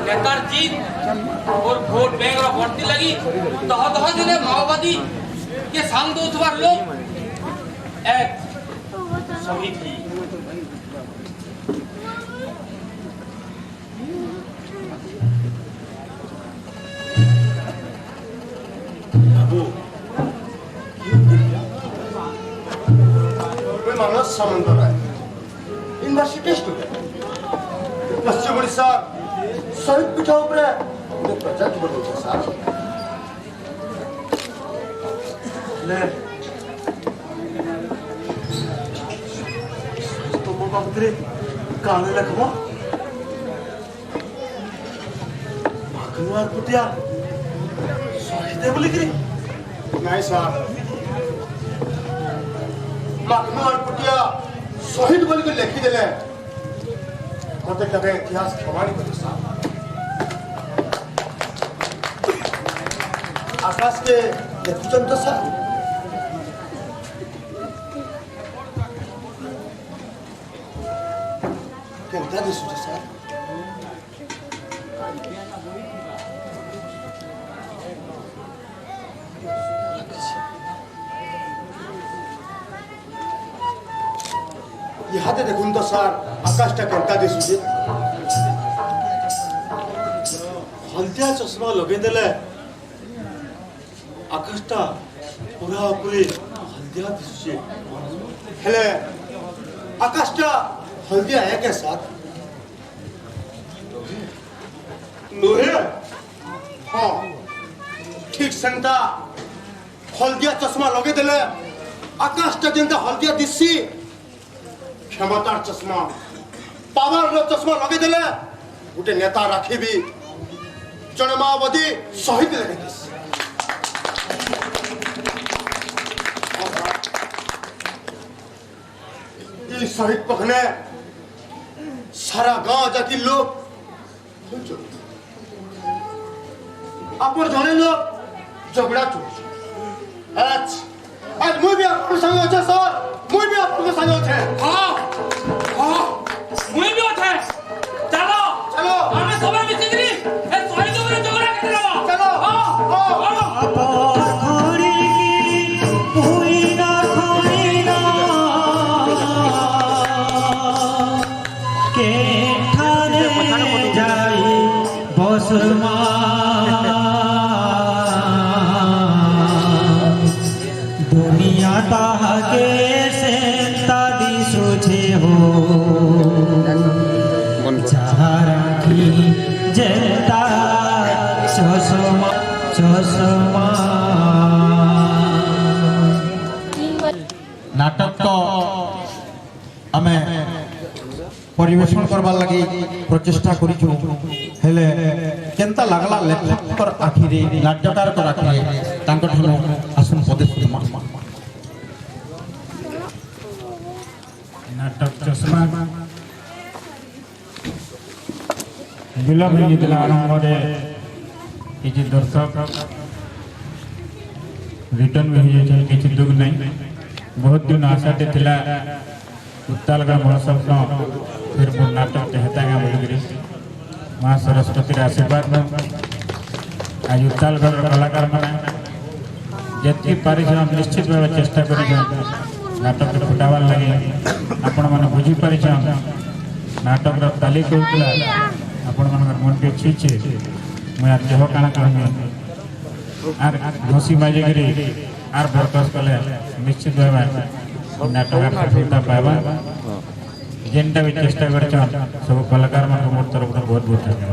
नेतार जीत और वोट बैंक भर्ती लगी तह जिले माओवादी के संग दोस्तवार लोग एक शहीद की मानस सामंत राय यूनिवर्सिटी स्टूडेंट पश्चिम ओडिशा शहीद पीठ उपरे प्रोजेक्ट बनौछ सर ले तो मो बाबूरे काने लखबो माखनु आड़ पटिया शहीद बोली करी नहीं सर माखनु आड़ पटिया शहीद बोल के लिखी देले मते लगे इतिहास प्रमाणित कर साहब आकाश के देखुचन तो सर केंता दिसुच सर इहाते देखुन तो सर आकाशटा केंता दिसुचे हल्दिया चश्मा लगे देले आकाशटा पूरा पूरी हल्दिया दिसुचे हेले आकाशटा हल्दिया है के साथ नुहे हाँ ठीक सेंता हल्दिया चश्मा लगे देले आकाशटा जेंता हल्दिया दिसी क्षमतार चश्मा पावर रो चश्मा लगे देले गोटे नेता राखिबी जने माओवादी शहीद लगे दिस ये शहीद पखने सारा गांव जाकी लोग अपन जने लोग झगड़ा चुप आज मुझे भी अपन संग होचे सर मुझे भी अपन संग होचे हाँ मुझे भी होता है चलो चलो हमें सब मिलकर ए सोई तो मेरे झगड़ा करते रहो चलो दुनिया ताके से तादी सोचे हो चाराकी जनता चश्मा चश्मा नाटक तो आमे परिवेशन करबार लगी प्रचेष्टा करिछु हेले केनता लागला लेखकर आखिरे नाट्यकार कर आखिरे तांकर ठनो आसन प्रदेश नाटक चश्मा विलम्ब ହେଇଥିଲା ଆରମ୍ଭରେ କିଛି ଦର୍ଶକ ରିଟର୍ନ ବି ହେଇଯାଇଛି କିଛି ଦୁଃଖ ନାହିଁ ବହୁତ ଦିନ ଆଶାଟେ ଥିଲା ଉତ୍ତାଲଗା ମହୋତ୍ସବ ଫିର୍ ମୋ ନାଟକଟେ ହେତାଗା ବୋଲିକିରି ମା ସରସ୍ୱତୀର ଆଶୀର୍ବାଦ ଆଜି ଉତ୍ତାଲଗଡ଼ର କଳାକାରମାନେ ଯେତିକି ପାରିଛନ୍ ନିଶ୍ଚିତ ଭାବେ ଚେଷ୍ଟା କରିଛନ୍ ନାଟକରେ ଫୁଟାବାର ଲାଗି ଆପଣମାନେ ବୁଝିପାରିଛନ୍ ନାଟକର ତାଲିକ ହେଉଥିଲା ଆପଣମାନଙ୍କର ମନକେ ଛିଛେ ମୁଇଁ ଆର୍ ଦେହ କାଣା କହିମି ଆର୍ ଘଷି ବାଜିକିରି ଆର୍ ବରଦାସ୍ତ କଲେ ନିଶ୍ଚିତ ଭାବେ ନାଟକ ସଫଳତା ପାଇବା ଯେନ୍ଟା ବି ଚେଷ୍ଟା କରିଛନ୍ ସବୁ କଳାକାରମାନଙ୍କୁ ମୋର ତରଫରୁ ବହୁତ ବହୁତ ଧନ୍ୟବାଦ।